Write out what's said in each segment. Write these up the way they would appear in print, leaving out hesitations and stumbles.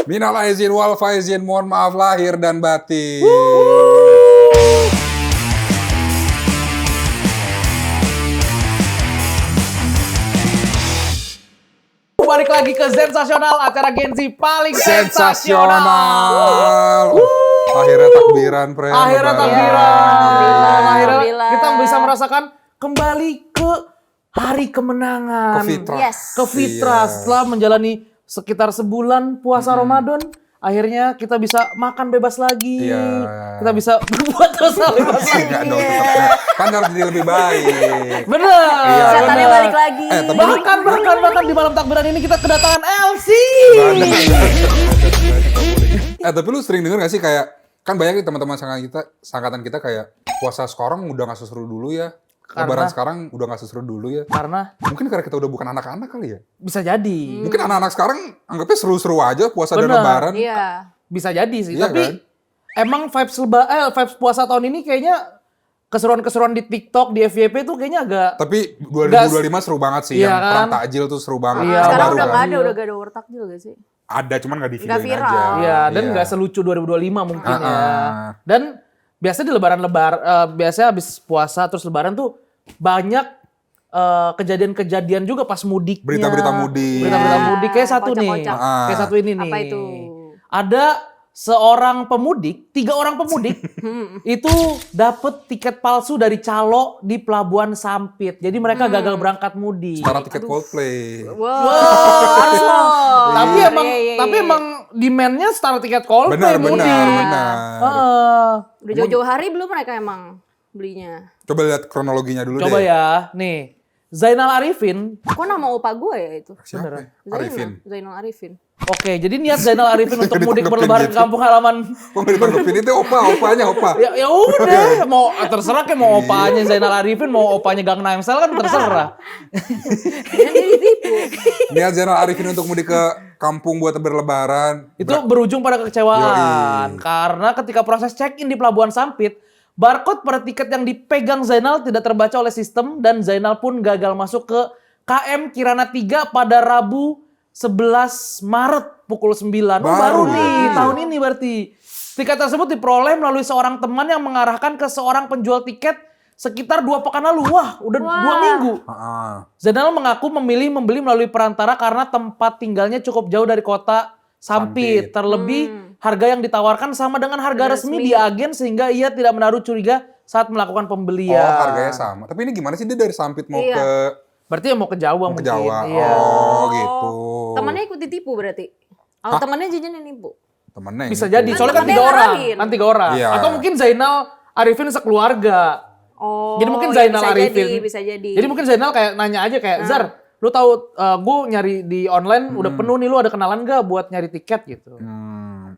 Minal aizin wal faizin, mohon maaf lahir dan batin. Balik lagi ke Sensasional, acara Gen Z paling Sensasional. Akhirnya takbiran, Pre. Akhirnya Lebaran. takbiran. Akhirnya Alhamdulillah. kita bisa merasakan kembali ke hari kemenangan. Ke fitrah. Yes. Ke fitrah. Iya. Setelah menjalani sekitar sebulan puasa Ramadan, akhirnya kita bisa makan bebas lagi. Iya. Kita bisa berbuat dosa bebas lagi. Enggak dong, tetap. Kan harus jadi lebih baik. Bener. Iya. Setannya bener. balik lagi. Tapi Bahkan di malam takbiran ini kita kedatangan LC. tapi lu sering denger gak sih kayak, kan banyak nih teman-teman sangkatan kita kayak puasa sekarang udah gak seseru dulu ya. Lebaran sekarang udah gak seseru dulu ya. Karena Mungkin karena kita udah bukan anak-anak kali ya. bisa jadi. Mungkin anak-anak sekarang anggapnya seru-seru aja puasa dan Bener. lebaran. Iya. Bisa jadi sih, Iya tapi kan? emang vibes puasa tahun ini kayaknya keseruan-keseruan di TikTok, di FYP tuh kayaknya agak Tapi 2025 seru banget sih. Iya Yang kan? perang takjil tuh seru banget. Iya. Tahun Sekarang baru udah kan. nggak ada, udah gak ada war takjil gak sih? Ada, cuman gak di Nggak videoin viral. aja. iya dan nggak selucu 2025 mungkin ya. Ah. Dan biasa di biasanya habis puasa terus lebaran tuh banyak kejadian-kejadian juga pas mudiknya. Berita-berita mudik. Berita-berita mudik kayak satu nih. Kocak-kocak. Kayak satu ini nih. Apa itu? Ada seorang pemudik, 3 orang pemudik itu dapet tiket palsu dari calo di Pelabuhan Sampit. Jadi mereka gagal berangkat mudik. Setara tiket Coldplay. Wow, harus loh. Tapi Iya, emang iya, iya, tapi iya. emang demand-nya setara tiket Coldplay mudik. Benar. Heeh. Udah jauh-jauh hari belum mereka emang belinya? Coba lihat kronologinya dulu Coba deh. ya, nih. Zainal Arifin. Kok nama opa gue ya itu? Siapa? Zainal. Arifin. Zainal Arifin. Oke, jadi niat Zainal Arifin untuk mudik Ditanggepin berlebaran ke gitu. kampung halaman. Kok nggak ditanggepin itu opanya opa. Ya udah, mau terserah kayak mau opanya Zainal Arifin, mau opanya Gangnam Style kan terserah. Jangan ditipu. Niat Zainal Arifin untuk mudik ke kampung buat berlebaran. Itu berujung pada kekecewaan. Karena ketika proses check-in di Pelabuhan Sampit, barcode pada tiket yang dipegang Zainal tidak terbaca oleh sistem dan Zainal pun gagal masuk ke KM Kirana 3 pada Rabu 11 Maret pukul 9. Baru nih, tahun ini berarti. Tiket tersebut diperoleh melalui seorang teman yang mengarahkan ke seorang penjual tiket sekitar 2 pekan lalu. Wah, udah 2 minggu. Zainal mengaku memilih membeli melalui perantara karena tempat tinggalnya cukup jauh dari kota Sampit. Terlebih harga yang ditawarkan sama dengan harga resmi di agen sehingga ia tidak menaruh curiga saat melakukan pembelian. Oh, harganya sama. Tapi ini gimana sih dia dari Sampit mau Iya. ke Berarti ya mau ke Jawa mungkin. Jawa? Iya. Oh, gitu. Temannya ikut ditipu berarti? Oh, temannya jajan yang nipu? Temennya. Bisa gitu. jadi, soalnya kan temennya 3 orang. ngarahin. Kan 3 orang. Iya. Atau mungkin Zainal Arifin sekeluarga. Oh, Jadi mungkin ya Zainal bisa Arifin. Jadi, bisa jadi. Jadi mungkin Zainal kayak nanya aja kayak, Zar, lu tahu gue nyari di online udah penuh nih, lu ada kenalan gak buat nyari tiket gitu.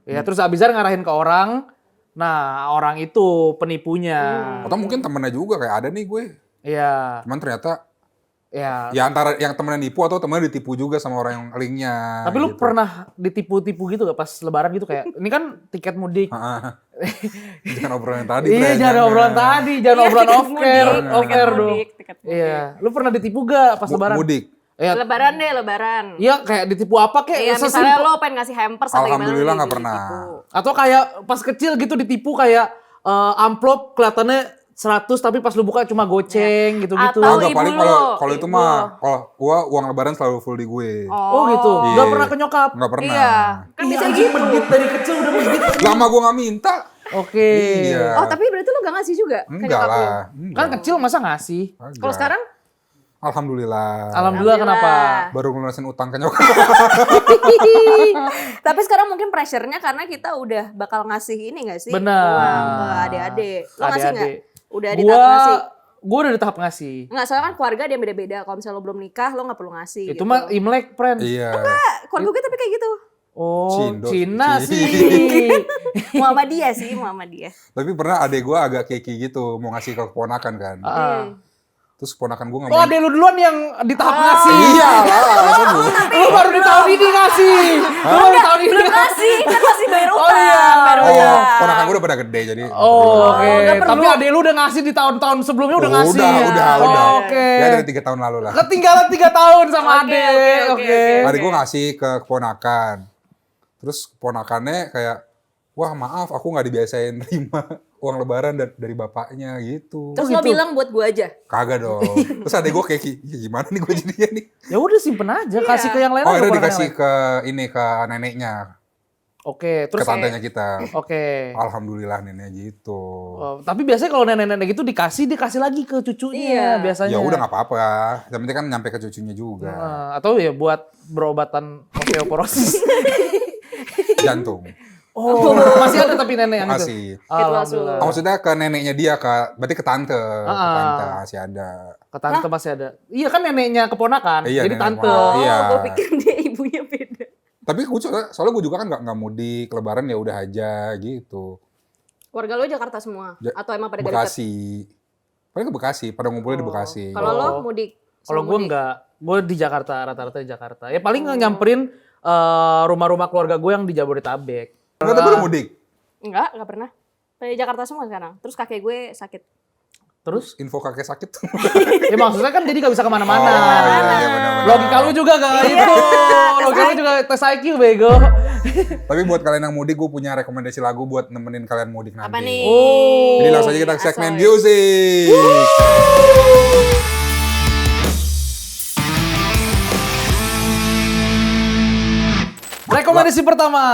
Ya terus Abizar ngarahin ke orang. Nah, orang itu penipunya. Atau mungkin temennya juga kayak ada nih gue. Iya. Cuman ternyata Ya. ya antara yang temennya nipu atau temennya ditipu juga sama orang yang linknya. Tapi lu gitu. pernah ditipu-tipu gitu gak pas lebaran gitu kayak, ini kan tiket mudik. Jangan obrolan yang tadi. Iya, Bre, jangan obrolan tadi, jangan obrolan tiket off care, mudik, off tiket air dong. mudik, tiket mudik. Iya, lu pernah ditipu gak pas lebaran? Mudik. Iya, Lebaran deh, lebaran. iya kayak ditipu apa kayak Iya, misalnya lo pengen ngasih hampers atau gimana. Alhamdulillah lo nggak pernah. ditipu. atau kayak pas kecil gitu ditipu kayak amplop kelihatannya 100 tapi pas lu buka cuma goceng gitu-gitu. Atau Agak ibu paling lo, kalau itu ibu mah kalau gua uang lebaran selalu full di gue. Oh gitu. Iya. Gak pernah ke nyokap. Nggak pernah. Iya, kan Iya, bisa anjing, gitu. medit dari kecil udah medit. Lama gua nggak minta. Oke. Iya. Oh, tapi berarti lo gak ngasih juga ke Enggak nyokap lo? lah. Kan kecil masa ngasih? Enggak. Kalau sekarang? Alhamdulillah. Alhamdulillah kenapa? Baru ngelunasin utang ke nyokap. Tapi sekarang mungkin pressure-nya karena kita udah bakal ngasih ini gak sih? Benar. Uang ke adik-adik. Lo ngasih gak? Adik-adik. Udah di tahap ngasih? Gua udah di tahap ngasih. Enggak, soalnya kan keluarga ada yang beda-beda. Kalau misalnya lo belum nikah, lo gak perlu ngasih. Itu gitu. mah Imlek, friend. Iya. Keluarga gue tapi kayak gitu. Oh, Cindo. Cina sih. Muhammadiyah sih, Muhammadiyah. Tapi pernah adek gua agak keki gitu mau ngasih ke keponakan kan. Terus keponakan gua nggak Oh, mau. adek lu duluan yang di tahap ngasih. Iya lah, masa gua. Lu baru di tahun ini ngasih. Lu baru di tahun ini Belum ngasih. ngasih, kan masih bayar utang. Oh, iya. Bayar Oh, utang. keponakan gua udah pada gede jadi. Oh, oke. nggak perlu. Tapi adek lu udah ngasih di tahun-tahun sebelumnya udah ngasih. Udah. Oh, oke. Ya dari 3 tahun lalu lah. Ketinggalan 3 tahun sama Oke, adek. oke, Oke. oke. Adik gua ngasih ke keponakan. Terus ponakannya kayak, wah maaf aku nggak dibiasain terima uang lebaran dari bapaknya gitu. Terus lo gitu? bilang buat gue aja. Kagak dong. Terus adek gue kayak, gimana nih gue jadinya nih? Ya udah simpen aja, kasih ke yang lain. Oh aja, akhirnya keponakan dikasih yang lain. ke neneknya, Oke, ke terus tantenya kita. Oke. Alhamdulillah nenek gitu. Oh, tapi biasanya kalau nenek-nenek gitu dikasih lagi ke cucunya Iya. biasanya. Ya udah nggak apa-apa. Yang penting kan nyampe ke cucunya juga. Atau ya buat berobatan osteoporosis. Jantung. Oh, masih ada tapi nenek yang itu. Masih. Alhamdulillah. Oh, maksudnya ke neneknya dia, berarti ke tante. Ke tante masih ada. Ke tante masih ada. Iya kan neneknya keponakan, Iya, jadi nenek tante. keponakan. Iya. Gue pikir dia ibunya beda. Tapi soalnya gue juga kan nggak mudik, lebaran ya udah aja gitu. Keluarga lo Jakarta semua? Atau emang pada dekat? Bekasi. Paling ke Bekasi, pada ngumpulnya di Bekasi. Kalau lo mudik? Kalau gue enggak, gue di Jakarta, rata-rata di Jakarta. Ya paling nyamperin rumah-rumah keluarga gue yang di Jabodetabek. Enggak, tapi lu mudik? Enggak pernah. Pada Jakarta semua sekarang. Terus kakek gue sakit. Terus? Info kakek sakit. Ya maksudnya kan jadi gak bisa kemana-mana. Oh, iya, benar-benar. Logika lu juga gak itu. Logika lu juga tes IQ bego. Tapi buat kalian yang mudik, gue punya rekomendasi lagu buat nemenin kalian mudik nanti. Apa nih? Oh. Jadi langsung aja kita ke segmen Asoy. music. Rekomendasi pertama.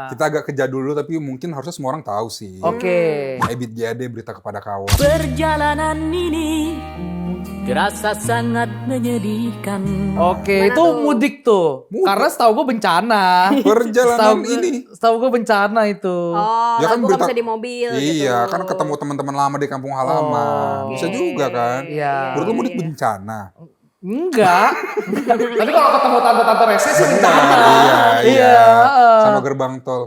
Kita agak kejadul dulu, tapi mungkin harusnya semua orang tahu sih. Oke. Ebit GAD, berita kepada kawan. Perjalanan ini terasa sangat menyedihkan. Oke, itu mudik tuh. Mudik. Karena setahu gue bencana. Perjalanan ini. Setahu gue bencana itu. Oh, Ya kan lagu berita- bisa di mobil gitu. Iya, kan ketemu teman-teman lama di kampung halaman. Bisa juga kan? Iya. Menurut lu mudik bencana? Enggak. Tapi kalau ketemu tante-tante rese sih bencana. Iya. Sama gerbang tol.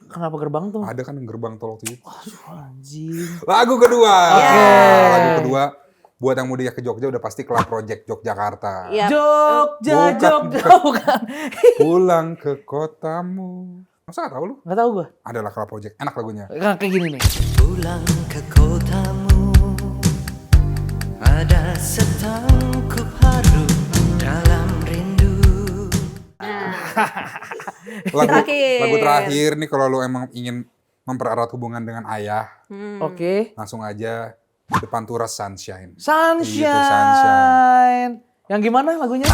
Kenapa gerbang tuh? Ada kan gerbang tol waktu itu. Anjing. Lagu kedua. Oke. Lagu kedua. Buat yang mudik ke Jogja udah pasti Club Project Yogyakarta. Iya. Jogja, Bukan, Jogja, bukan. Pulang ke kotamu. Masa gak tau lu? Enggak tahu gue. Adalah Club Project. Enak lagunya. Kayak gini nih. Pulang ke kotamu, ada setangkup haru dalam rindu. Lagu terakhir nih kalau lu emang ingin mempererat hubungan dengan ayah, Oke. langsung aja Depan Turas Sunshine. Sunshine. Gitu, Sunshine. Yang gimana lagunya?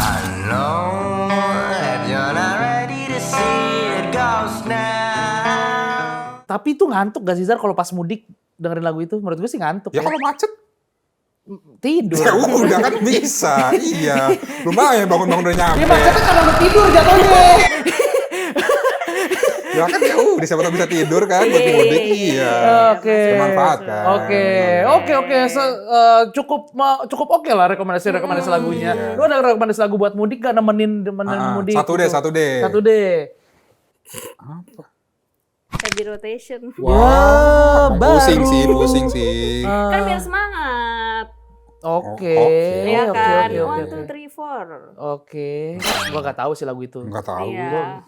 Tapi itu ngantuk gak sih Zar kalau pas mudik dengerin lagu itu? Menurut gue sih ngantuk. Ya kalau macet, Tidur. ya udah kan bisa. Iya. Lumayan bangun-bangun udah nyampe. Ya macetnya karena udah tidur jatuhnya. Ya kan ya udah siapa tahu bisa tidur kan buat mudik. Iya. Oke. Bermanfaat kan. Oke. Cukup oke lah rekomendasi lagunya. Lu ada rekomendasi lagu buat mudik gak nemenin mudik? Satu deh. Satu deh. Apa? Heavy rotation. Wah, Pusing sih. Kan biar semangat. Oke. Iya Oke, kan? oke, 1, 2, 3, 4. Oke. Gua gak tahu sih lagu itu. Enggak tahu. Iya.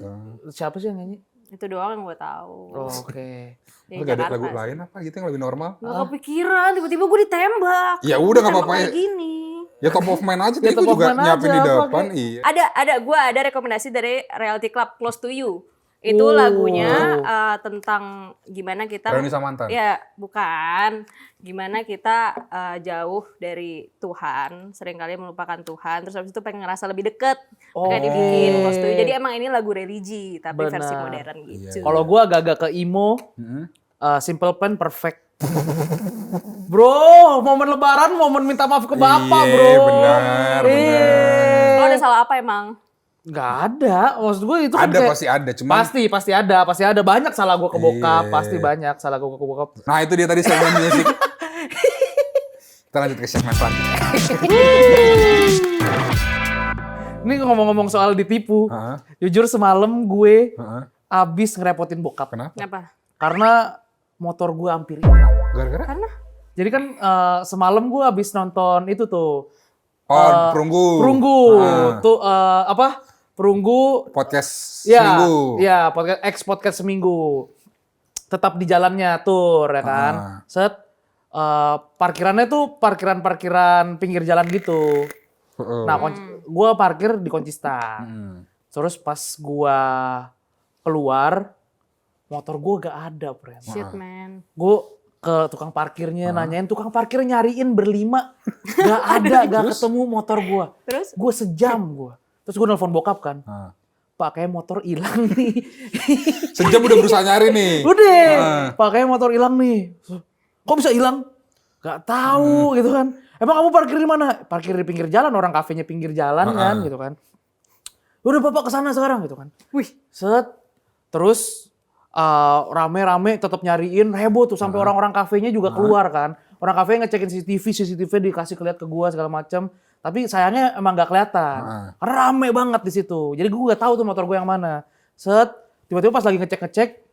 Siapa sih yang nyanyi? Itu doang yang gue tahu. Oke. Dari Lu gak ada Jakarta lagu sih. lain apa gitu yang lebih normal? Gak kepikiran, tiba-tiba gue ditembak. Ya udah nggak Ditembak apa-apa ya. kayak gini. Ya top of mind aja. Ya, Tadi top gue of juga mind nyiapin aja, di apa, depan. kayak- Iya. Gue ada rekomendasi dari Reality Club Close to You. Itu lagunya tentang gimana kita Reuni Samantan. Ya, bukan. Gimana kita jauh dari Tuhan, seringkali melupakan Tuhan, terus habis itu pengen ngerasa lebih deket. Kayak dibikin Close to You. Jadi emang ini lagu religi, tapi versi Benar. modern gitu. Kalau gua agak-agak ke emo, Mm-hmm. Simple Plan Perfect. Bro, momen lebaran, momen minta maaf ke bapak, Iya, bro. benar. Lo ada salah apa emang? Gak ada, maksud gue itu kan Ada kayak- pasti ada, cuman Pasti ada. Banyak salah gue ke bokap, Iya. pasti banyak salah gue ke bokap. nah itu dia tadi segmen musik. Kita lanjut ke segmen selanjutnya. Ini ngomong-ngomong soal ditipu, Heeh, jujur semalam gue heeh. abis ngerepotin bokap. Kenapa? Kenapa? Karena motor gue hampir hilang. Gara-gara? Jadi kan semalam gue abis nonton itu tuh. Perunggu. Perunggu. Ah. Tuh apa? Perunggu. Podcast Ya, seminggu. ya podcast seminggu. Tetap di jalannya tur ya kan. Set parkirannya tuh parkiran pinggir jalan gitu. Heeh. Nah, gue parkir di Koncistan. Hmm. Terus pas gua keluar, motor gua gak ada, friend. Shit man. Gue ke tukang parkirnya, nanyain tukang parkir nyariin berlima. Gak ada, gak ketemu motor gue. Terus? Gue sejam gue. Terus gue nelfon bokap kan. Pak, kayak motor hilang nih. Sejam udah berusaha nyari nih. Udah, Pak, kayak motor hilang nih. Kok bisa hilang? Gak tahu gitu kan. Emang kamu parkir di mana? Parkir di pinggir jalan, orang kafenya pinggir jalan kan gitu kan. Udah Bapak kesana sekarang gitu kan. Wih. Set. Terus rame-rame tetap nyariin, heboh tuh sampai orang-orang kafenya juga keluar kan. Orang kafe ngecekin CCTV dikasih lihat ke gua segala macam. Tapi sayangnya emang gak kelihatan. Karena rame banget di situ. Jadi gua gak tahu tuh motor gua yang mana. Set, tiba-tiba pas lagi ngecek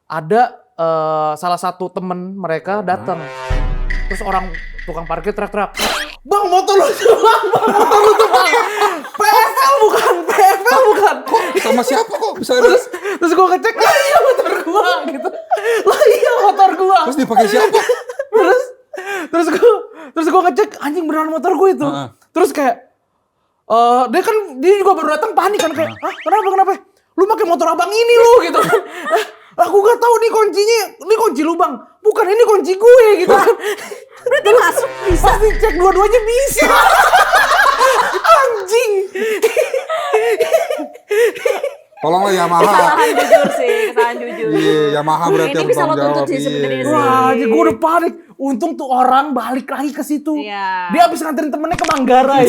ada salah satu temen mereka datang. Terus orang tukang parkir teriak-teriak, "Bang, motor lu tuh, Bang, motor lu tuh, Bang. PFL bukan. Sama siapa kok bisa ada? Terus gue ngecek, lah iya motor gua gitu. Lah iya motor gua. Terus dipakai siapa? Terus gue ngecek, anjing beneran motor gue itu. Terus kayak dia juga baru datang panik kan kayak, "Hah, kenapa? Lu pakai motor abang ini lu," gitu kan. Aku gak tahu nih kuncinya, ini kunci lu Bang. Bukan, ini kunci gue gitu kan. Berarti masuk bisa. Pas dicek dua-duanya bisa. Anjing. Tolonglah Yamaha. Kesalahan jujur. Iya, Yamaha berarti Ini yang bisa lo bertanggung tuntut jawab. sih sebenarnya Iya. sih. Wah, gue udah panik. Untung tuh orang balik lagi ke situ. Iya. Dia habis nganterin temennya ke Manggarai.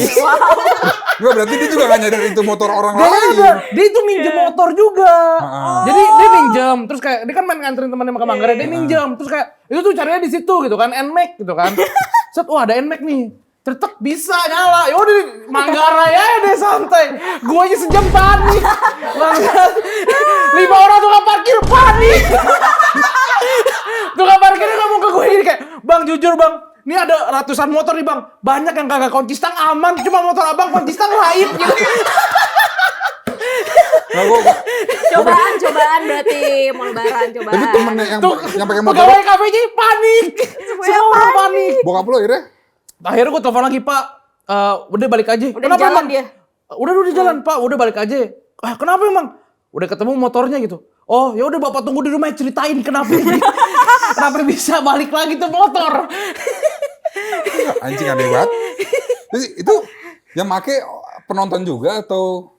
Enggak, berarti dia juga gak nyadar itu motor orang Dia lain. ada, dia itu minjem motor juga. Jadi dia minjem, terus kayak dia kan main nganterin temannya ke Manggarai, dia minjem, terus kayak itu tuh caranya di situ gitu kan, NMAX gitu kan. Set, wah ada NMAX nih. Tertek bisa nyala. Ya udah Manggarai aja deh santai. Gua aja sejam panik. Bangsat. 5 orang tukang parkir panik. Tukang parkirnya ngomong ke gue ini kayak, "Bang, jujur Bang, ini ada ratusan motor nih Bang. Banyak yang kagak kunci stang aman, cuma motor Abang kunci stang lain." Gitu. Nah, gua Cobaan berarti mau lebaran cobaan. tapi temennya yang pakai motor Pegawai kafenya panik. Semua orang panik. bokap lo akhirnya Akhirnya gue telepon lagi, "Pak, udah balik aja." Udah di jalan dia? Udah di jalan, Pak. Udah balik aja. Kenapa emang? Udah ketemu motornya gitu. Oh, ya udah Bapak tunggu di rumah ceritain kenapa kenapa bisa balik lagi tuh motor. anjing aneh banget. Terus itu yang make penonton juga atau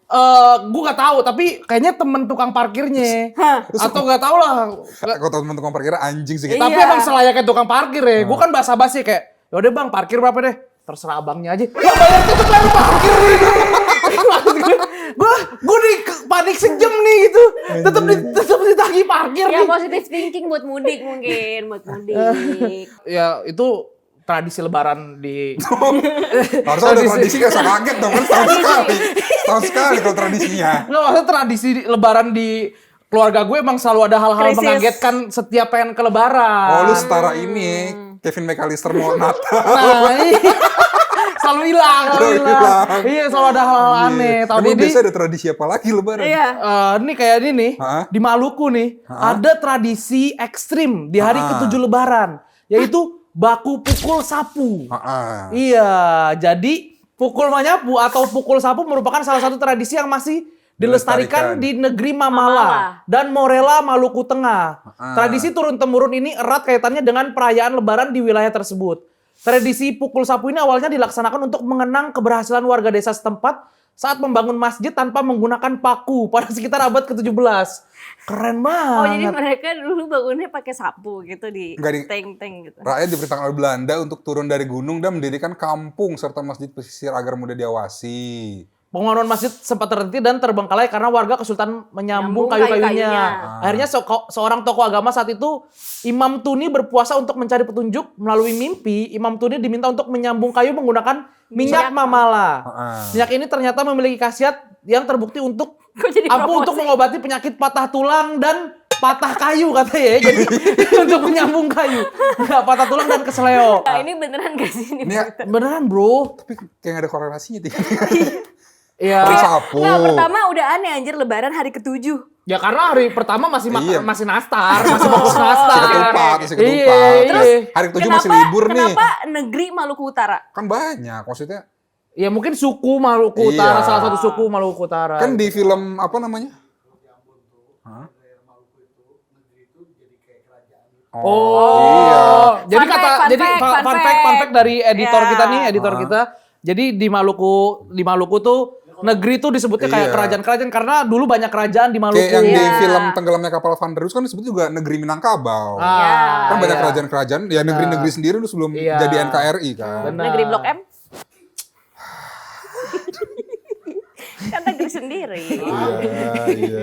Gue gak tahu, tapi kayaknya temen tukang parkirnya. Atau gak tahu lah. kalau teman tukang parkir anjing sih gitu. Tapi emang selayaknya tukang parkir ya. Gue kan basa-basi kayak, "Yaudah Bang, parkir berapa deh?" "Terserah abangnya aja." "Lah bayar tetep bayar parkir nih." Gue di panik sejam nih gitu. Tetep ditagih parkir Ya nih. positive thinking buat mudik mungkin, buat mudik. Ya itu tradisi lebaran di Harusnya ada tradisi gak usah kaget dong, kan tahun sekali kalau tradisinya. Nggak, maksudnya tradisi lebaran di keluarga gue emang selalu ada hal-hal Krisis. mengagetkan setiap pengen ke lebaran. Oh, lu setara ini Kevin McAllister mau Natal. Nah, iya. Selalu hilang. Iya, selalu ada hal-hal aneh. Tahun Emang ini biasa ada tradisi apa lagi lebaran? Iya. ini kayak ini nih, Hah? di Maluku nih, ada tradisi ekstrim di hari ke-7 lebaran, yaitu baku pukul sapu. Iya, jadi pukul menyapu atau pukul sapu merupakan salah satu tradisi yang masih dilestarikan di negeri Mamala dan Morela, Maluku Tengah. Tradisi turun-temurun ini erat kaitannya dengan perayaan lebaran di wilayah tersebut. Tradisi pukul sapu ini awalnya dilaksanakan untuk mengenang keberhasilan warga desa setempat saat membangun masjid tanpa menggunakan paku pada sekitar abad ke-17. Keren banget. Oh jadi mereka dulu bangunnya pakai sapu gitu di Nggak di- tank-tank gitu. Rakyat diperintahkan oleh Belanda untuk turun dari gunung dan mendirikan kampung serta masjid pesisir agar mudah diawasi. Pembangunan masjid sempat terhenti dan terbengkalai karena warga kesulitan menyambung Nyambung kayu-kayunya. kayu-kayunya. Akhirnya seorang tokoh agama saat itu, Imam Tuni, berpuasa untuk mencari petunjuk. Melalui mimpi, Imam Tuni diminta untuk menyambung kayu menggunakan minyak mamala. Minyak ini ternyata memiliki khasiat yang terbukti untuk Kok jadi ampuh promosi? untuk mengobati penyakit patah tulang dan patah kayu katanya ya. Jadi untuk menyambung kayu. Nggak patah tulang dan kesleo. Nah, ini beneran gak sih? Ini Ini Beneran bro. tapi kayak gak ada korelasinya tiga. Iya. Sapu. Nah, pertama udah aneh anjir lebaran hari ke-7. Ya karena hari pertama masih Iya. masih nastar, masih fokus nastar. Masih ketupat. Iya. Terus hari ke-7 masih libur nih. Kenapa negeri Maluku Utara? Kan banyak, maksudnya Ya mungkin suku Maluku Iya. Utara, salah satu suku Maluku Utara. Kan di film apa namanya? Hah? Oh, jadi Fun fact, fun jadi fact, fun fun fact fact. dari editor Ya. kita nih, editor kita. Jadi di Maluku tuh negeri tuh disebutnya kayak Iya. kerajaan-kerajaan karena dulu banyak kerajaan di Maluku. Kayak yang di Iya. film tenggelamnya kapal Vanderus kan disebut juga negeri Minangkabau. Ah, Kan banyak iya. kerajaan-kerajaan, ya negeri-negeri sendiri dulu sebelum Iya. jadi NKRI kan. Benar. Negeri Blok M. Kan negeri sendiri. Iya.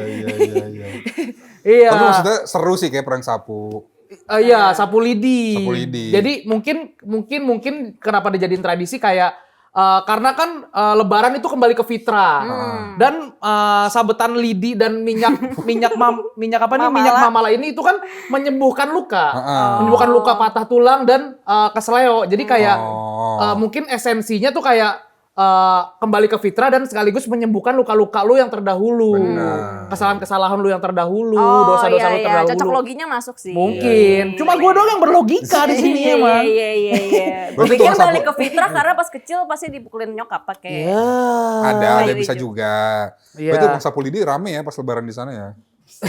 Iya. Tapi maksudnya seru sih kayak perang sapu. Iya, sapu lidi. Sapu lidi. Jadi mungkin kenapa dijadiin tradisi kayak karena kan Lebaran itu kembali ke fitrah dan sabetan lidi dan minyak apa nih minyak mamala ini itu kan menyembuhkan luka, menyembuhkan luka patah tulang dan kesleo. Jadi kayak mungkin esensinya tuh kayak kembali ke fitrah dan sekaligus menyembuhkan luka-luka lu yang terdahulu, Benar. kesalahan-kesalahan lu yang terdahulu, Oh dosa-dosa lu iya, terdahulu. cocok loginya masuk sih. Mungkin. Cuma gue doang yang berlogika di sini emang. Iya. Gue Berarti pikir tukang sapu- balik ke fitrah karena pas kecil pasti dipukulin nyokap pakai. Ya. Ada Iya, bisa iya. juga. Iya. Berarti Bang Sapu Lidi rame ya pas lebaran di sana ya.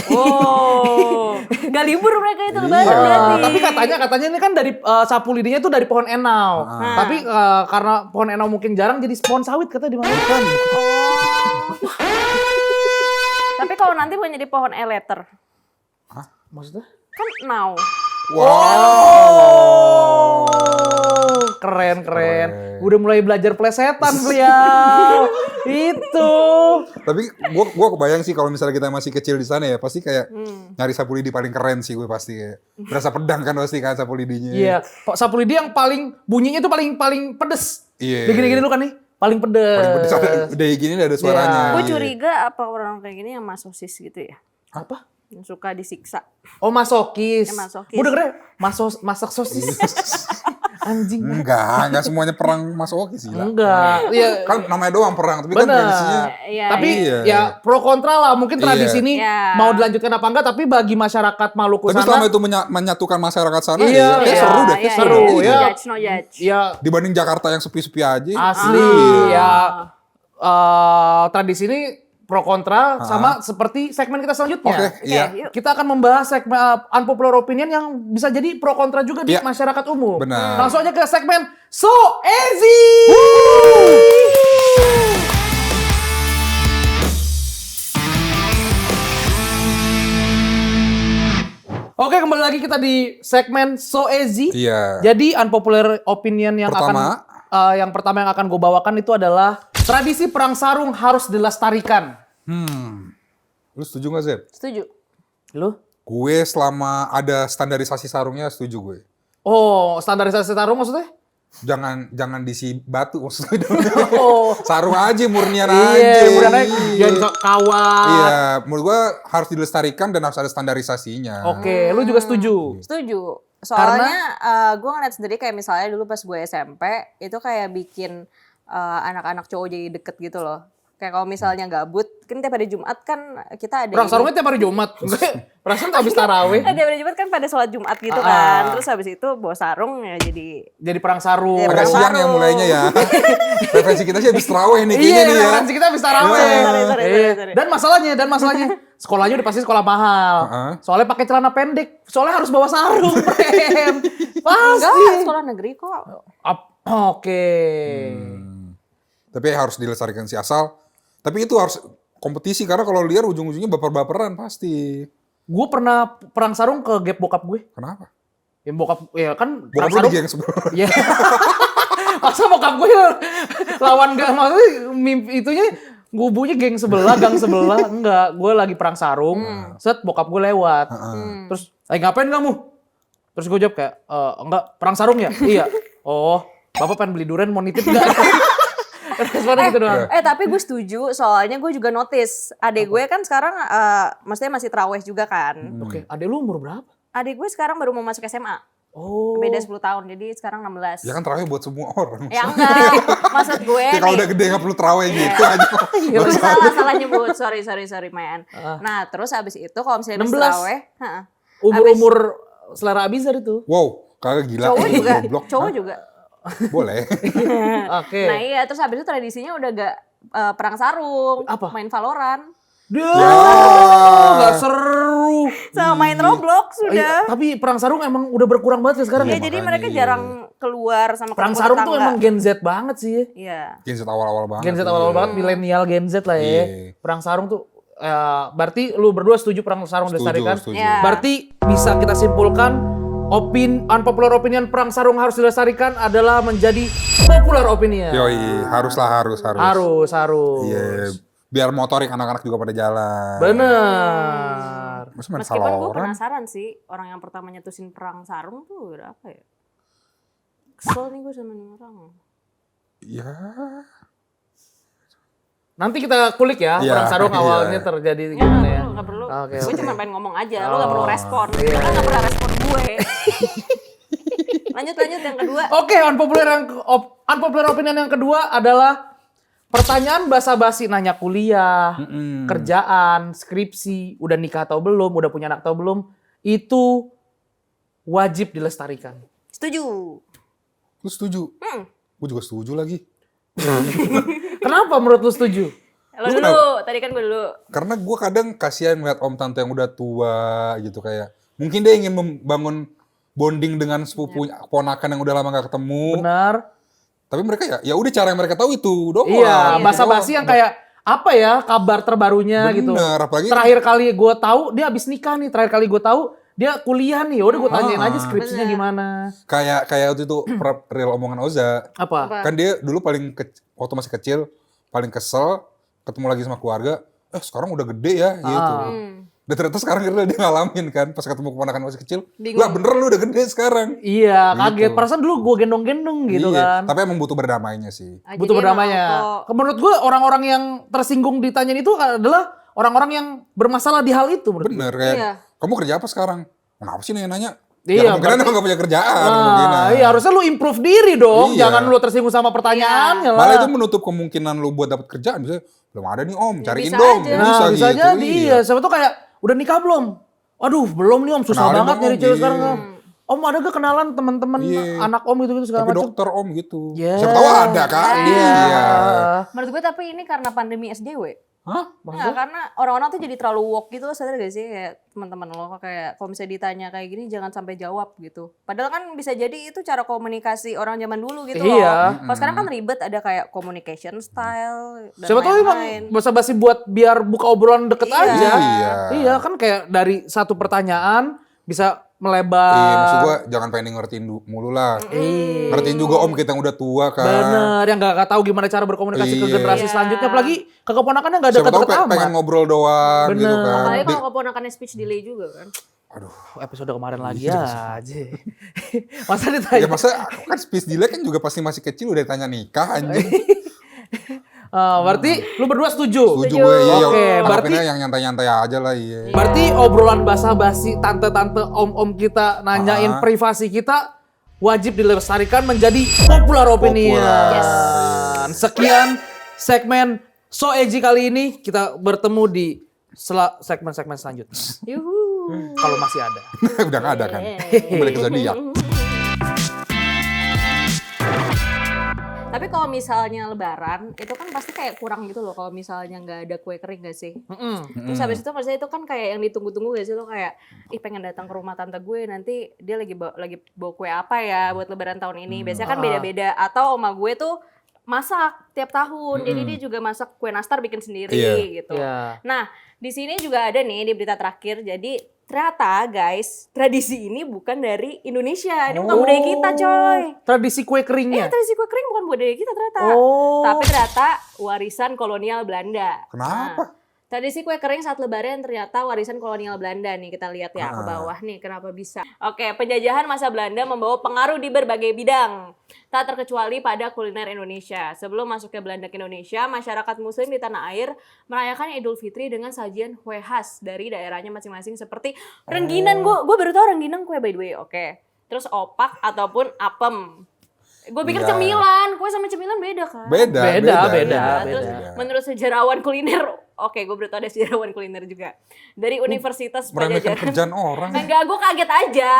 Oh, gak libur mereka itu Iya. lebaran berarti. Tapi katanya ini kan dari sapu lidinya itu dari pohon enau. Tapi karena pohon enau mungkin jarang jadi pohon sawit kata di mana kan. Tapi kalau nanti mau jadi pohon eleter, Maksudnya? kan now. Oh, keren. Udah mulai belajar plesetan beliau. Itu. Tapi gua kebayang sih kalau misalnya kita masih kecil di sana ya, pasti kayak nyari sapu lidi paling keren sih gue pasti kayak. Berasa pedang kan pasti kan sapu lidinya. Iya, sapu lidi yang paling bunyinya itu paling pedes. Iya. Gini-gini lu kan nih, paling pedes. Paling pedes udah gini ada suaranya. Gue Iya. curiga apa orang kayak gini yang masosis gitu ya, Apa? yang suka disiksa. Oh, masokis. Ya, masokis. Gue dengernya masak sosis. Anjing. Enggak semuanya perang masokis sih lah. Enggak. Iya. Kan namanya doang perang, tapi kan Bener. tradisinya Iya, Tapi iya. ya pro kontra lah. Mungkin tradisi Iya. ini Iya. mau dilanjutkan apa enggak. Tapi bagi masyarakat Maluku tapi sana. selama itu menyatukan masyarakat sana Iya, ya kayak iya, seru deh, iya, kayak iya. seru. Seru, Iya. ya. No judge, no judge. Ya Dibanding Jakarta yang sepi-sepi aja. asli. Ya tradisi ini pro kontra sama seperti segmen kita selanjutnya. Oke, iya. yuk. Kita akan membahas segmen unpopular opinion yang bisa jadi pro kontra juga di Iya. masyarakat umum. Benar. Langsung aja ke segmen So Easy. Oke, kembali lagi kita di segmen So Easy. Iya. Jadi unpopular opinion yang Pertama. yang pertama yang akan gue bawakan itu adalah tradisi perang sarung harus dilestarikan. Lu setuju gak, Zep? Setuju. Lu? Gue selama ada standarisasi sarungnya setuju gue. Oh, standarisasi sarung maksudnya? Jangan diisi batu maksudnya. Oh. Sarung aja murnian Iya, aja. murnian aja. Jangan kawat. Iya, menurut gue harus dilestarikan dan harus ada standarisasinya. Oke, lu juga setuju? Setuju. Soalnya gue ngeliat sendiri kayak misalnya dulu pas gue SMP itu kayak bikin anak-anak cowok jadi deket gitu loh. Kayak kalau misalnya gabut, kan tiap hari Jumat kan kita ada Perang ini. sarungnya tiap hari Jumat. Perasaan tuh habis tarawih. Kan tiap hari Jumat kan pada sholat Jumat gitu kan. Terus habis itu bawa sarung ya jadi Jadi perang sarung. Iya, Agak perang siang ya sarung. mulainya ya. Referensi kita sih habis terawih nih Iya, kayaknya nih ya. referensi kita habis tarawih. Sorry. Iya. Dan masalahnya, sekolahnya udah pasti sekolah mahal. Soalnya pakai celana pendek. Soalnya harus bawa sarung, Prem. Pasti. enggak sekolah negeri kok. Oke. Tapi harus dilestarikan sih asal. Tapi itu harus kompetisi karena kalau liar ujung-ujungnya baper-baperan pasti. Gue pernah perang sarung ke gap bokap gue. Kenapa? Ya bokap, ya kan Bokap perang lu sarung. di geng sebelah. Iya. Masa bokap gue lawan gak, maksudnya mimpi itunya gubunya gang sebelah. Enggak, gue lagi perang sarung. Set, bokap gue lewat. Terus, ngapain kamu? Terus gue jawab kayak, enggak, perang sarung ya? Iya. Oh, bapak pengen beli durian, mau nitip enggak? Responnya gitu doang. Tapi gue setuju soalnya gue juga notice adek gue kan sekarang maksudnya masih terawih juga kan. Oke, adek lu umur berapa? Adek gue sekarang baru mau masuk SMA. Oh. Beda 10 tahun jadi sekarang 16. Ya kan terawih buat semua orang. Ya enggak, maksud gue Ya kalau nih. udah gede gak perlu terawih gitu aja. Gue salah nyebut, sorry man. Nah terus abis itu kalau misalnya 16. habis terawih, Umur-umur selera Abizar itu. Wow, kagak gila. cowok juga, Goblok. cowok juga. Boleh. Oke. Nah iya, terus habis itu tradisinya udah gak perang sarung, Apa? main Valorant, Nggak seru. sama main Roblox Iya, sudah. tapi perang sarung emang udah berkurang banget ya sekarang Iya, ya. jadi makanya mereka iya. jarang keluar sama Perang ketemu sarung tuh tetangga. emang Gen Z banget sih. Iya. Gen Z awal-awal banget. Gen Z awal-awal banget, milenial Gen Z lah ya. Iya. Perang sarung tuh, berarti lu berdua setuju perang sarung dilestarikan? Setuju. Ya. Berarti bisa kita simpulkan, unpopular opinion perang sarung harus dilestarikan adalah menjadi popular opinion. Yoi, harus. Harus. Iya, biar motorik anak-anak juga pada jalan. Bener. Masa main Meskipun gue Valorant? penasaran sih, orang yang pertama nyetusin perang sarung tuh udah apa ya? Kesel nih gue sama nih orang. Ya, Nanti kita kulik ya, Iya, perang sarung iya. awalnya terjadi Ya, gimana ya. nggak perlu. Oke, Gue oke. cuma pengen ngomong aja, lo nggak perlu respon. Iya, Lo nggak iya. pernah respon gue. lanjut yang kedua. Oke, unpopular opinion yang kedua adalah pertanyaan basa-basi, nanya kuliah, kerjaan, skripsi, udah nikah atau belum, udah punya anak atau belum, itu wajib dilestarikan. Setuju. lu setuju? Gue juga setuju lagi. Kenapa menurut lu setuju? Lo dulu, tadi kan gue dulu. Karena gue kadang kasihan ngeliat om tante yang udah tua gitu kayak. Mungkin dia ingin membangun bonding dengan sepupu ponakan yang udah lama gak ketemu. Benar. Tapi mereka ya udah cara yang mereka tahu itu doang. Iya, Gitu basa-basi doang. yang kayak apa ya kabar terbarunya gitu. Bener, apalagi Terakhir kali gue tahu dia abis nikah nih. Terakhir kali gue tahu dia kuliah nih. Udah gue tanyain aja skripsinya Bener. gimana. kayak waktu itu real omongan Oza. Apa? Kan dia dulu waktu masih kecil paling kesel ketemu lagi sama keluarga. Sekarang udah gede ya gitu. Dan ternyata sekarang dia ngalamin kan pas ketemu keponakan masih kecil. Bingung. Lah bener lu udah gede sekarang. Iya, kaget. Gitu. Perasaan dulu gue gendong-gendong gitu Iya, kan. Tapi emang butuh berdamainya sih. Ah, Butuh jadi emang berdamainya. auto- Menurut gue orang-orang yang tersinggung ditanyain itu adalah orang-orang yang bermasalah di hal itu. Menurut gue. Bener kayak Iya. kamu kerja apa sekarang? Kenapa sih nanya? Iya, Ya kemungkinan berarti- emang gak punya kerjaan. kemungkinan. Iya, harusnya lu improve diri dong. Iya. Jangan lu tersinggung sama pertanyaannya lah. Malah itu menutup kemungkinan lu buat dapat kerjaan. Misalnya, belum ada nih om, cariin bisa dong. aja. Nah, bisa gitu, jadi iya. Siapa tuh kayak udah nikah belum? Aduh, belum nih om, susah Kenalin banget dong, nyari Om. cewek Iya. sekarang om. Om ada gak kenalan teman-teman Iya. anak om gitu-gitu segala Tapi macam? dokter om gitu. Iya. Siapa tahu ada kan? Iya. Menurut gue tapi ini karena pandemi SJW. Hah? Nah, karena orang-orang tuh jadi terlalu woke gitu, sadar gak sih kayak teman-teman lo kayak kalau misalnya ditanya kayak gini jangan sampai jawab gitu. Padahal kan bisa jadi itu cara komunikasi orang zaman dulu gitu Iya. loh. Kalau sekarang kan ribet ada kayak communication style dan Siapa tahu emang lain-lain. basa-basi buat biar buka obrolan deket Iya. aja. Iya. Iya kan kayak dari satu pertanyaan bisa melebar. Iya, maksud gua jangan pengen ngertiin mulu lah. Iya. Ngertiin juga om kita yang udah tua kan. Bener, yang gak tahu gimana cara berkomunikasi ke Iya. generasi Iya. selanjutnya, apalagi ke keponakannya gak Siapa tahu deket-deket pengen amat. ngobrol doang gitu Bener. kan. Apalagi Di- kalau keponakannya speech delay juga kan. Aduh. Episode kemarin lagi Iya, aja. Masa ditanya? Ya masa kan speech delay kan juga pasti masih kecil udah ditanya nikah anjing. Berarti lu berdua setuju? Setuju gue iya. Oke, Tanggapinnya berarti yang nyantai-nyantai aja lah iya. berarti obrolan basa-basi tante-tante om-om kita nanyain privasi kita wajib dilestarikan menjadi popular opinion. Popular. Sekian segmen So Edgy kali ini, kita bertemu di segmen-segmen selanjutnya. Yuhu. Kalau masih ada. Udah gak ada kan. Kembali ke zodiak. Tapi kalau misalnya lebaran, itu kan pasti kayak kurang gitu loh kalau misalnya nggak ada kue kering gak sih? Terus habis itu maksudnya itu kan kayak yang ditunggu-tunggu gak sih lo kayak, ih pengen datang ke rumah tante gue nanti dia lagi bawa kue apa ya buat lebaran tahun ini. Biasanya kan beda-beda. Atau oma gue tuh masak tiap tahun, jadi dia juga masak kue nastar bikin sendiri Iya. gitu. Iya. Nah, di sini juga ada nih di berita terakhir. Jadi ternyata guys, tradisi ini bukan dari Indonesia. Ini bukan budaya kita, coy. Tradisi kue keringnya. Tradisi kue kering bukan budaya kita ternyata. Oh. Tapi ternyata warisan kolonial Belanda. Kenapa? Nah, tradisi kue kering saat lebaran ternyata warisan kolonial Belanda nih. Kita lihat ya ke bawah nih kenapa bisa. Oke, penjajahan masa Belanda membawa pengaruh di berbagai bidang. Tak terkecuali pada kuliner Indonesia. Sebelum masuknya Belanda ke Indonesia, masyarakat muslim di tanah air merayakan Idul Fitri dengan sajian kue khas dari daerahnya masing-masing seperti rengginang. Gue baru tahu rengginang kue by the way. Oke. Terus opak ataupun apem. Gue pikir Iya. cemilan, kue sama cemilan beda kan? Beda. Beda. Terus menurut sejarawan kuliner oke, gue baru tau ada sejarawan kuliner juga. Dari Universitas Meremehkan Pajajaran. kerjaan orang. Enggak, gue kaget aja.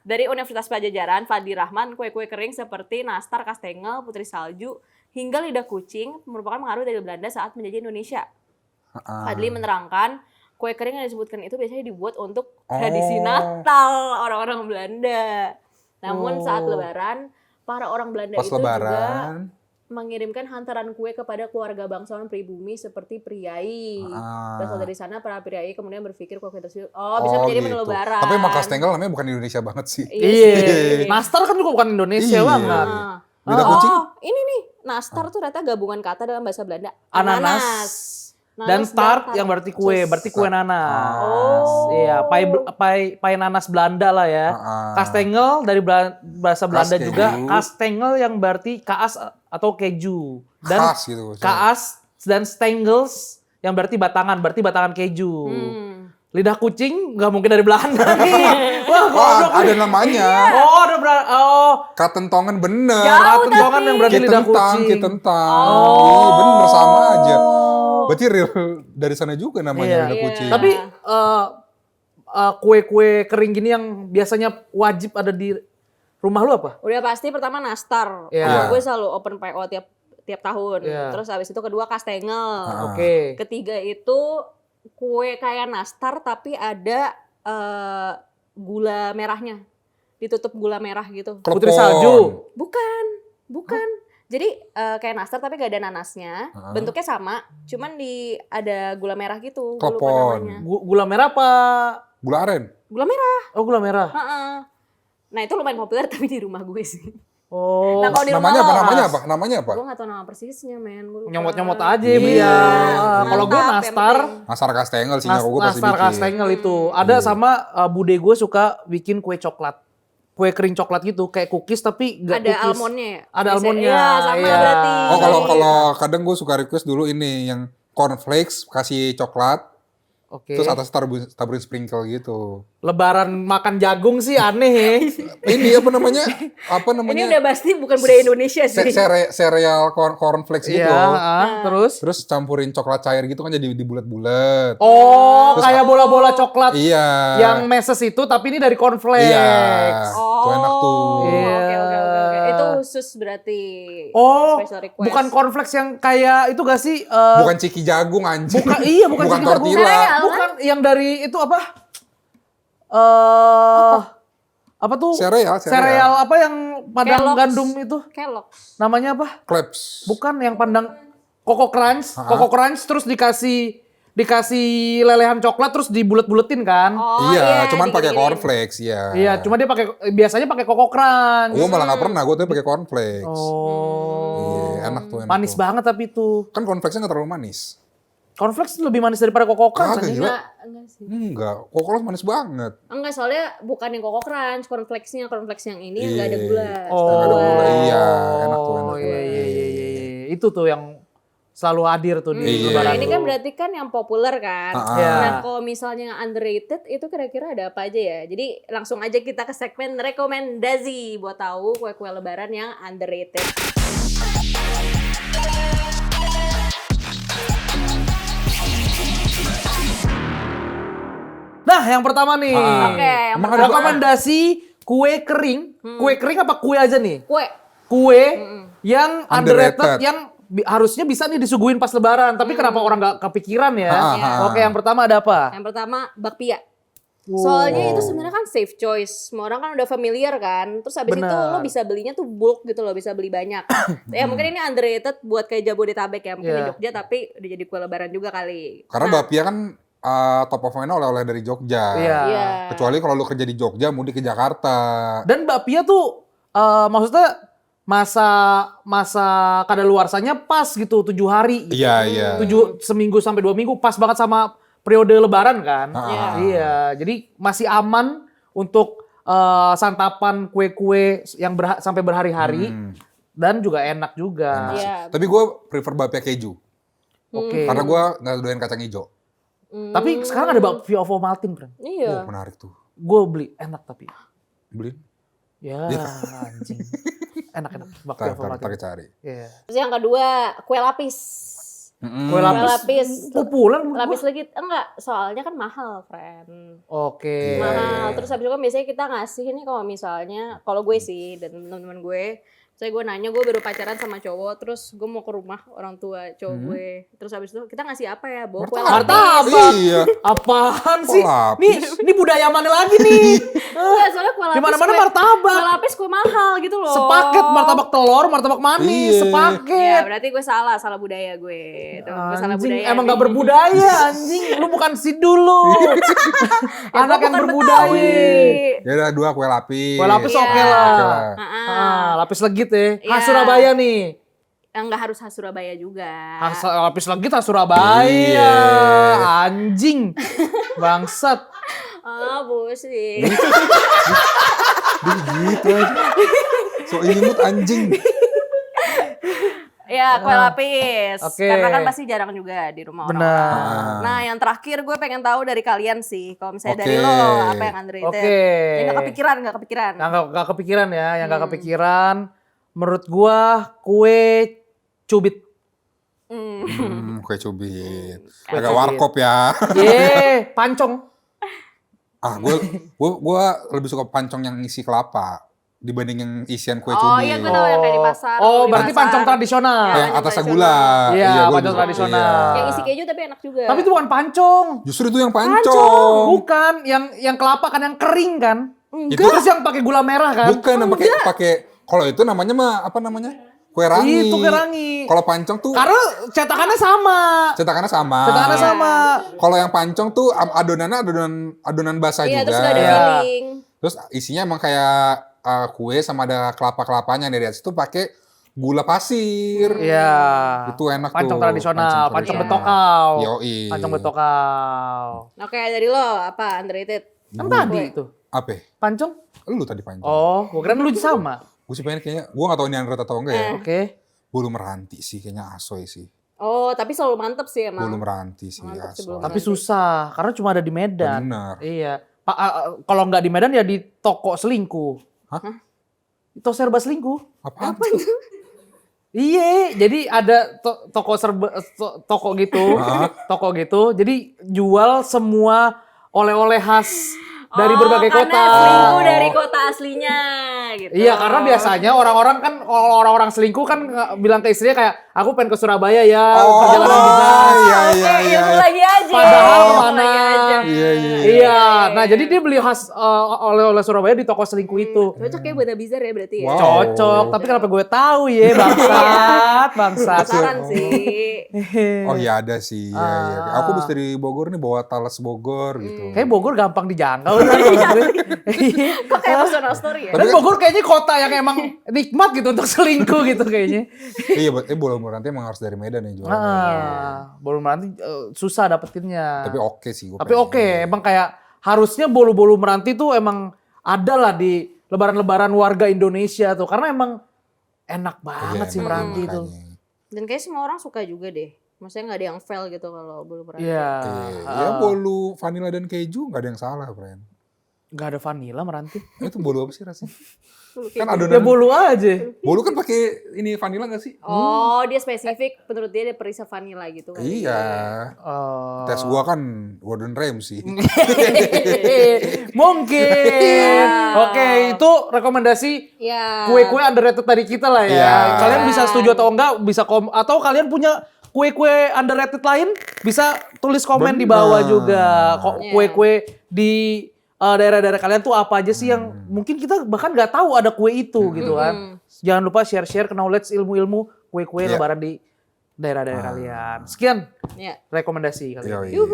Dari Universitas Pajajaran, Fadli Rahman, kue-kue kering seperti nastar, kastengel, putri salju, hingga lidah kucing merupakan pengaruh dari Belanda saat menjajah Indonesia. Fadli menerangkan, kue kering yang disebutkan itu biasanya dibuat untuk tradisi Natal orang-orang Belanda. Namun saat Lebaran, para orang Belanda Pas itu juga Lebaran. mengirimkan hantaran kue kepada keluarga bangsawan pribumi seperti priai. Berasal dari sana, para priai kemudian berpikir kue-kue tersebut, bisa menjadi menu gitu. Lebaran. Tapi emang kastengel namanya bukan Indonesia banget sih. Iya. Nastar kan juga bukan Indonesia Iya. banget. Lidah kucing. Ini nih, nastar tuh ternyata gabungan kata dalam bahasa Belanda. Ananas. Dan Nanas tart yang berarti kue, berarti kue nanas. Iya, pai nanas Belanda lah ya. Kastengel dari bahasa Belanda Keju. juga. Kastengel yang berarti kaas atau keju. Dan Khas gitu. kaas dan stengels yang berarti batangan keju. Lidah kucing nggak mungkin dari Belanda nih. Wah, goblok ada nih. namanya. Katentongan bener. Katentongan yang berarti lidah kucing. Kitentang. Iya bener sama aja. Berarti real dari sana juga namanya lidah kucing. Tapi kue-kue kering gini yang biasanya wajib ada di rumah lu apa? Udah pasti pertama nastar. Iya. Gue selalu open PO tiap tahun. Iya. Terus habis itu kedua kastengel. Oke. Ketiga itu kue kayak nastar tapi ada gula merahnya. Ditutup gula merah gitu. Putri salju. Bukan. Jadi kayak nastar tapi gak ada nanasnya. Bentuknya sama, cuman ada gula merah gitu. Gue lupa Klepon. namanya. Gula merah apa? Gula aren. Gula merah. Oh, gula merah. Heeh. Nah itu lumayan populer tapi di rumah gue sih. Oh. Nah kalau di Namanya rumah apa? lo, Namanya apa? gue gak tau nama persisnya men. Gua lupa. Nyomot-nyomot aja Iya. ya. Kalau gue Mantap, yang nastar, penting. Nastar kastengel sih gue pasti nastar bikin. kastengel itu. Ada sama bude gue suka bikin kue coklat. Kue kering coklat gitu, kayak cookies tapi gak Ada cookies. almondnya ya? Ada Biasanya- almondnya. Iya sama Iya. berarti. Oh kalau kadang gue suka request dulu ini yang cornflakes kasih coklat. Oke. Terus atas taburin sprinkle gitu. Lebaran makan jagung sih aneh ya. Ini apa namanya? Ini udah pasti bukan budaya Indonesia sih. Sereal cornflakes gitu. Iya, terus? Terus campurin coklat cair gitu kan jadi dibulet-bulet. Oh, kayak bola-bola coklat Iya. yang meses itu tapi ini dari cornflakes. Iya. Itu enak tuh. Iya. Oke. Itu khusus berarti. Oh, Special request. bukan cornflakes yang kayak itu gak sih? Bukan ciki jagung anjing. Bukan, iya bukan Bukan ciki jagung. tortilla. Bukan yang dari itu apa? Apa tuh? Sereal. Apa yang padang Kellogg's. gandum itu? Kellogg's. Namanya apa? Klebs. Bukan yang pandang Coco Crunch. Coco Crunch terus dikasih lelehan coklat terus dibulet-buletin kan? Oh, Iya, cuman pakai digini-gini. cornflakes, iya. Iya, cuma dia biasanya pakai Coco Crunch. Gue malah nggak pernah, gue tuh pakai cornflakes. Oh. Iya, enak tuh. Enak Manis tuh. banget tapi itu. Kan cornflakesnya nggak terlalu manis. Cornflakes lebih manis daripada Coco Crunch. Kagak, anjing. gila. Enggak sih. Enggak, kokos manis banget. Enggak, soalnya bukan yang Coco Crunch, cornflakes yang ini yang enggak ada Iya. gula. Oh, Nggak ada gula, iya. Enak tuh, Oh, enak. iya. Itu tuh yang selalu hadir tuh di Iya. Nah, Lebaran ini tuh. kan berarti kan yang populer kan. Iya. Nah, kalau misalnya yang underrated itu kira-kira ada apa aja ya? Jadi langsung aja kita ke segmen rekomendasi buat tahu kue-kue lebaran yang underrated. Nah, yang pertama nih. Oke, yang Emang pertama. Rekomendasi kue kering. Kue kering apa kue aja nih? Kue. Kue yang underrated, Underrated. yang harusnya bisa nih disuguhin pas lebaran. Tapi kenapa orang nggak kepikiran ya? Oke, yang pertama ada apa? Yang pertama bakpia. Soalnya itu sebenarnya kan safe choice. Semua orang kan udah familiar kan. Terus habis itu Benar. lo bisa belinya tuh bulk gitu loh, bisa beli banyak. Ya mungkin ini underrated buat kayak Jabodetabek ya, mungkin di Iya. Jogja tapi udah jadi kue lebaran juga kali. Karena Nah, bapia kan top of mind oleh-oleh dari Jogja. Iya. Iya. Kecuali kalau lu kerja di Jogja, mudik ke Jakarta. Dan bakpia tuh maksudnya masa kadaluarsanya pas gitu 7 hari. Gitu. Iya, iya. 7 seminggu sampai 2 minggu pas banget sama periode lebaran kan. Iya. Iya, jadi masih aman untuk santapan kue-kue yang sampai berhari-hari dan juga enak juga. Iya. Tapi gue prefer bapia keju. Oke. Karena gue nggak doyan kacang hijau. Tapi sekarang ada bakpia Ovomaltine, Bro. Iya. Menarik tuh. Gue beli, enak tapi. Beli. Ya, anjing. Enak bakpia Ntar Ovomaltine. cari. Iya. Terus yang kedua, kue lapis. Kue Kue lapis lapis. populer menurut Lapis gua. legit enggak, soalnya kan mahal, friend. Oke. Mahal. Terus habis itu kan biasanya kita ngasih ini kalau misalnya, kalau gue sih dan teman-teman gue, saya gue nanya, gue baru pacaran sama cowok, terus gue mau ke rumah orang tua cowok gue, terus habis itu kita ngasih apa ya? Bawa kue lapis. Martabak. Iya. Apaan Kok sih? lapis? Nih budaya mana lagi nih? Enggak, soalnya kue lapis. Di mana-mana kue- martabak. Kue lapis kue mahal gitu loh. Sepaket martabak telur, martabak manis, Iya. sepaket. Ya, berarti gue salah budaya gue. Tuh, gue salah Anjing, budaya. emang nih. gak berbudaya anjing. Lu bukan si dulu. Ya, Anak gue yang bukan berbudaya. Betawi. Ya udah 2 kue lapis. Kue lapis Iya. oke lah. Oke lah. Ah, lapis legit ya. Khas Iya. Surabaya nih. Enggak harus khas Surabaya juga. Lapis legit khas Surabaya. Iya. Anjing. Bangsat. Ah, bullshit. Dia gitu aja. So imut anjing. Ya, kue lapis. Oke. Karena kan pasti jarang juga di rumah Benar. orang. Nah, yang terakhir gue pengen tahu dari kalian sih. Kalau misalnya dari Oke. lo, apa yang underrated? Oke. Yang gak kepikiran. Nggak kepikiran ya, yang nggak kepikiran. Menurut gua kue cubit. Kue cubit. Kue Agak cubit. warkop ya. Ye, pancong. Gue lebih suka pancong yang isi kelapa dibanding yang isian kue Oh cubit. iya, gue tahu yang kayak di pasar. Oh, di berarti pasar. pancong tradisional. Ya. Yang atasnya Pancong gula. Iya, gua pancong lebih suka. tradisional. Iya. Yang isi keju tapi enak juga. Tapi itu bukan pancong. Justru itu yang pancong. Bukan, yang kelapa kan yang kering kan. Itu Terus yang pakai gula merah kan. bukan yang pakai kalau itu namanya mah apa namanya? Kue rangi. Itu kue rangi. Kalau pancong tuh Karena cetakannya sama. cetakannya sama. Cetakannya sama. Kalau yang pancong tuh adonannya adonan basah Iya, juga. terus udah ada Iya. filling. Terus isinya emang kayak kue sama ada kelapa-kelapanya dari atas itu pakai gula pasir. Iya. Itu enak Pancong tuh. tradisional, pancong tradisional. betokau. Yoi. Pancong betokau. Oke, dari lo apa underrated? Kan tadi itu. Apa? Pancong? Lu tadi pancong. Oh, gua kira lu sama. Gue sih pengen kayaknya, gue gak tau ini underrated atau enggak ya. Oke. Bulu meranti sih, kayaknya asoy sih. Oh, tapi selalu mantep sih emang. Bulu meranti sih, Mantap sih asoy. bulu Tapi susah karena cuma ada di Medan. Bener. Iya. Kalau nggak di Medan ya di toko selingkuh. Hah? Toko serba selingkuh. Apa? Iya, jadi ada toko serba toko gitu, Hah? toko gitu. Jadi jual semua oleh-oleh khas dari berbagai karena kota. selingkuh dari kota aslinya gitu. Iya, karena biasanya orang-orang kan kalau orang-orang selingkuh kan bilang ke istrinya kayak aku pengen ke Surabaya ya, perjalanan dinas. iya, Oke, iya, iya. ilmu lagi aja. Padahal Ilmu kemana? lagi aja. Iya, iya. Iya, nah jadi dia beli khas oleh-oleh Surabaya di toko selingkuh itu. Cocok ya buat Abizar ya berarti ya. Wow. Cocok, tapi kenapa gue tahu ya, bangsat. Penasaran sih. Oh iya ada sih, iya, iya. Ah. Aku habis dari Bogor nih bawa talas Bogor gitu. Kayak Bogor gampang dijangkau kan. Kok kayak personal story ya? Dan Bogor kayaknya kota yang emang nikmat gitu untuk selingkuh gitu kayaknya. Iya, bulu meranti emang harus dari Medan ya jualnya. Bolu meranti susah dapetinnya. Tapi oke sih gue. Tapi oke, emang kayak harusnya bolu-bolu meranti tuh emang ada lah di lebaran-lebaran warga Indonesia tuh. Karena emang enak banget sih meranti itu. Dan kayak semua orang suka juga deh. Maksudnya nggak ada yang fail gitu kalau bulu meranti. Iya. Ya bolu vanilla dan keju nggak ada yang salah, friend. Gak ada vanila meranti. Itu bolu apa sih rasanya? Bulu Kan keju. adonan. Ya bolu aja. Bolu kan pakai ini vanilla nggak sih? Oh, dia spesifik menurut dia perisa vanilla gitu kan. Iya. Oh. Tes gua kan Gordon Ramsay. Mungkin. Oke, itu rekomendasi Ya. kue-kue underrated tadi kita lah ya. Iya. Kalian bisa setuju atau enggak, bisa atau kalian punya kue-kue underrated lain, bisa tulis komen di bawah Bener. juga. Kok Iya. kue-kue di daerah-daerah kalian tuh apa aja sih yang mungkin kita bahkan nggak tahu ada kue itu gitu kan. Jangan lupa share-share knowledge ilmu-ilmu kue-kue Iya. lebaran di daerah-daerah kalian. Sekian Ya. rekomendasi kali ini. Yoi.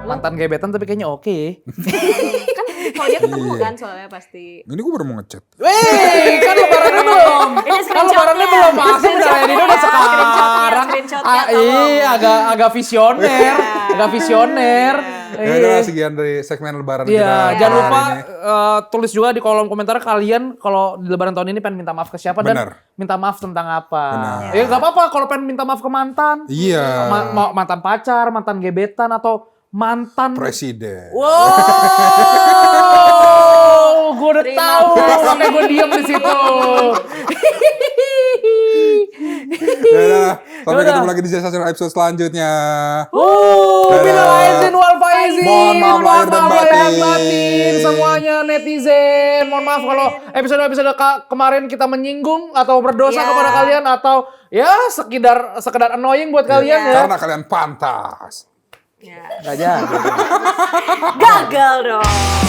Mantan gebetan tapi kayaknya oke. Kan kalau dia ketemu Iya. kan soalnya pasti. Ini gua baru mau ngechat. Weh, kan lebarannya belum. Ini Kan screenshotnya. lebarannya belum masuk dah. Ini udah sekarang. Screenshotnya, Iya, agak visioner, agak visioner. Ya udah sekian dari segmen lebaran kita. Iya, jangan lupa hari ini. tulis juga di kolom komentar kalian kalau di lebaran tahun ini pengen minta maaf ke siapa Bener. dan minta maaf tentang apa. Bener. Ya nggak apa-apa kalau pengen minta maaf ke mantan. Iya. Mantan pacar, mantan gebetan atau mantan Presiden. Wow, gue udah Terima tahu, kasih. makanya gue diam di situ. Dadah. Sampai Yaudah. ketemu lagi di Sensasional episode selanjutnya. Minal aizin wal faizin. Mohon maaf lahir dan batin. Semuanya netizen. Mohon maaf kalau episode-episode kemarin kita menyinggung atau berdosa Iya. kepada kalian atau ya sekedar annoying buat kalian ya. Karena kalian pantas. Ya. Nggak jadi. Gagal dong.